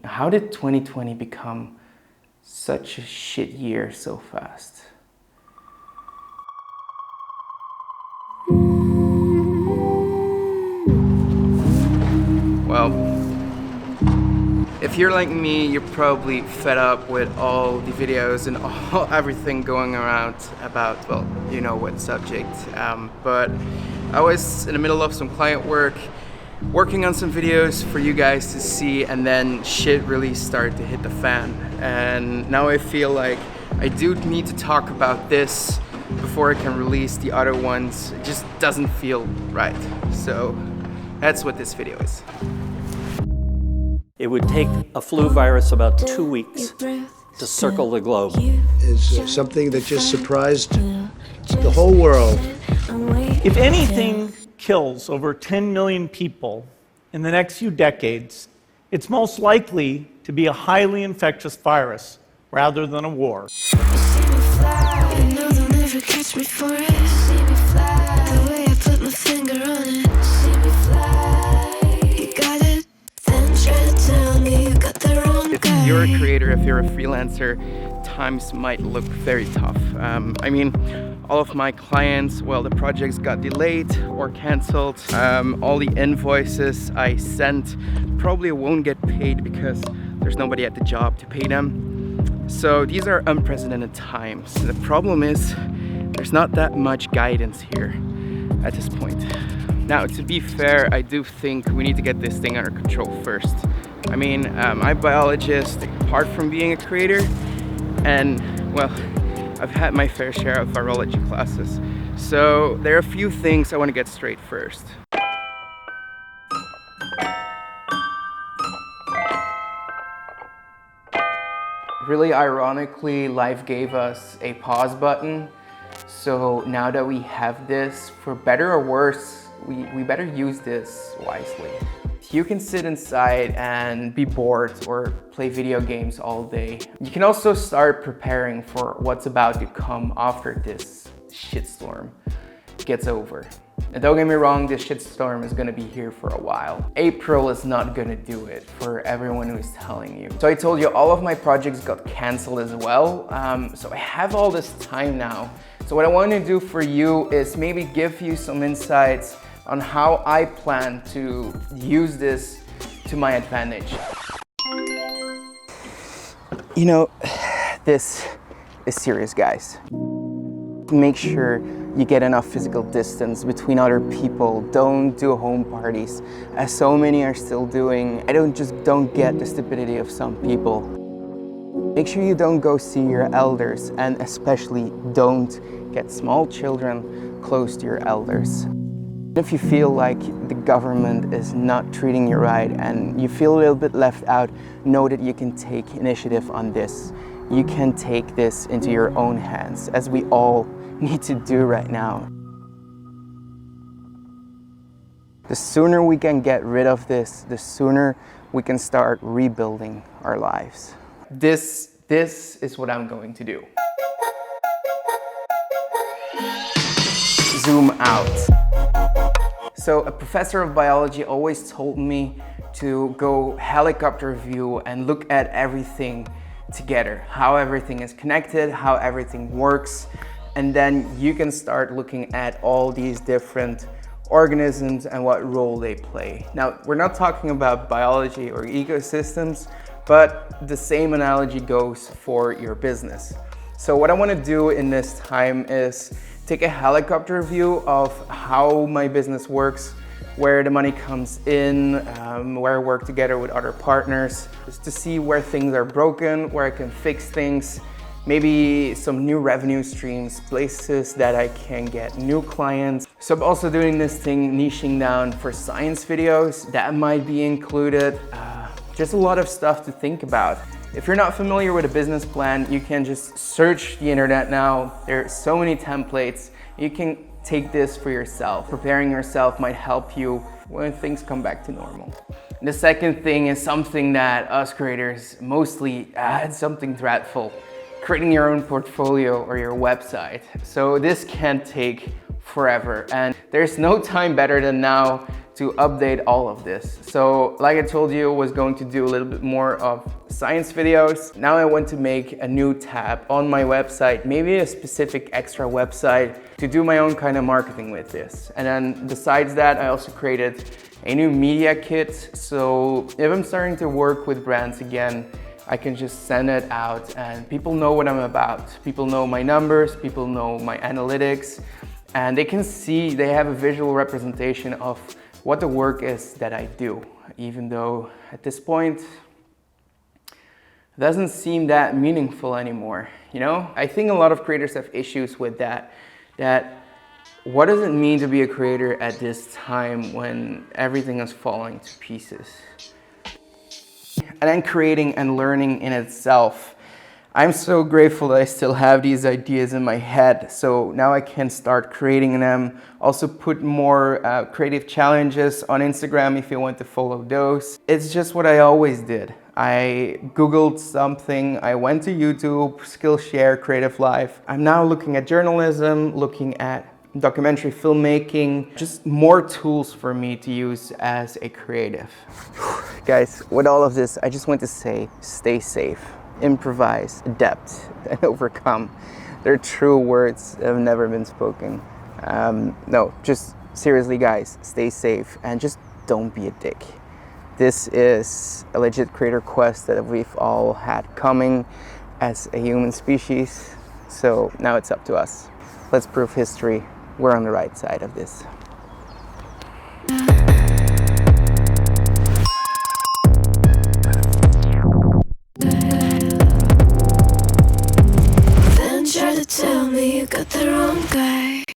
How did 2020 become such a shit year so fast? Well, if you're like me, you're probably fed up with all the videos and everything going around about, well, you know what subject. But I was in the middle of some client work, working on some videos for you guys to see, and then shit really started to hit the fan. And now I feel like I do need to talk about this before I can release the other ones. It just doesn't feel right. So that's what this video is. It would take a flu virus about 2 weeks to circle the globe. It's something that just surprised the whole world. If anything kills over 10 million people in the next few decades, it's most likely to be a highly infectious virus rather than a war. If you're a creator, if you're a freelancer, times might look very tough. I mean, all of my clients, well, the projects got delayed or canceled. All the invoices I sent probably won't get paid because there's nobody at the job to pay them. So these are unprecedented times. The problem is there's not that much guidance here at this point. Now, to be fair, I do think we need to get this thing under control first. I mean, I'm a biologist, apart from being a creator, and, well, I've had my fair share of virology classes. So there are a few things I want to get straight first. Really ironically, life gave us a pause button. So now that we have this, for better or worse, we better use this wisely. You can sit inside and be bored or play video games all day. You can also start preparing for what's about to come after this shitstorm gets over. And don't get me wrong, this shitstorm is gonna be here for a while. April is not gonna do it for everyone who is telling you. So I told you all of my projects got canceled as well. So I have all this time now. So what I want to do for you is maybe give you some insights on how I plan to use this to my advantage. You know, this is serious, guys. Make sure you get enough physical distance between other people. Don't do home parties, as so many are still doing. I don't get the stupidity of some people. Make sure you don't go see your elders, and especially don't get small children close to your elders. If you feel like the government is not treating you right and you feel a little bit left out, know that you can take initiative on this. You can take this into your own hands, as we all need to do right now. The sooner we can get rid of this, the sooner we can start rebuilding our lives. This is what I'm going to do. Zoom out. So a professor of biology always told me to go helicopter view and look at everything together, how everything is connected, how everything works, and then you can start looking at all these different organisms and what role they play. Now, we're not talking about biology or ecosystems, but the same analogy goes for your business. So what I want to do in this time is take a helicopter view of how my business works, where the money comes in, where I work together with other partners, just to see where things are broken, where I can fix things, maybe some new revenue streams, places that I can get new clients. So I'm also doing this thing, niching down for science videos, that might be included. Just a lot of stuff to think about. If you're not familiar with a business plan, you can just search the internet now. There are so many templates. You can take this for yourself. Preparing yourself might help you when things come back to normal. And the second thing is something that us creators mostly it's something dreadful. Creating your own portfolio or your website. So this can take forever, and there's no time better than now to update all of this. So like I told you, I was going to do a little bit more of science videos. Now I want to make a new tab on my website, maybe a specific extra website to do my own kind of marketing with this. And then besides that, I also created a new media kit. So if I'm starting to work with brands again, I can just send it out and people know what I'm about. People know my numbers, people know my analytics, and they can see, they have a visual representation of what the work is that I do, even though at this point, it doesn't seem that meaningful anymore, you know? I think a lot of creators have issues with that what does it mean to be a creator at this time when everything is falling to pieces? And then creating and learning in itself. I'm so grateful that I still have these ideas in my head. So now I can start creating them. Also put more creative challenges on Instagram if you want to follow those. It's just what I always did. I Googled something, I went to YouTube, Skillshare, Creative Life. I'm now looking at journalism, looking at documentary filmmaking, just more tools for me to use as a creative. Guys, with all of this, I just want to say, stay safe, improvise, adapt, and overcome. They're true words that have never been spoken. No, just seriously guys, stay safe and just don't be a dick. This is a legit creator quest that we've all had coming as a human species. So now it's up to us. Let's prove history. We're on the right side of this. Then try to tell me you got the wrong guy.